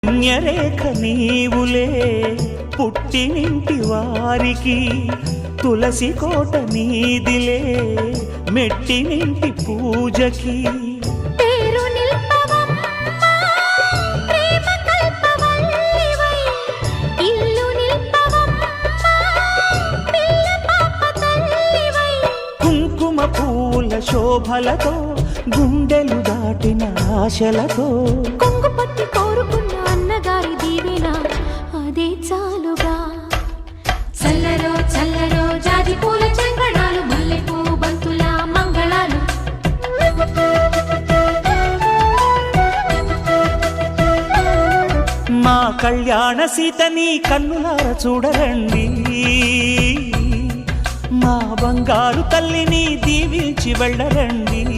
పుణ్యరేఖ నీవులే పుట్టినింటి వారికి, తులసి కోట నీదిలే మెట్టినింటి పూజకి. కుంకుమ పూల శోభలతో గుండెలు దాటిన ఆశలతో, కొంగు పట్టి కోరుకున్న అన్నగారి దీవెన అదే చాలుగా. చల్లరో చల్లరో జాజి పూల చంగడాలు, మల్లెపూ బంతుల మంగళాలు. మా కళ్యాణ సీతని కన్నులార చూడరండి, మా బంగారు తల్లిని దీవించి వెళ్ళరండి.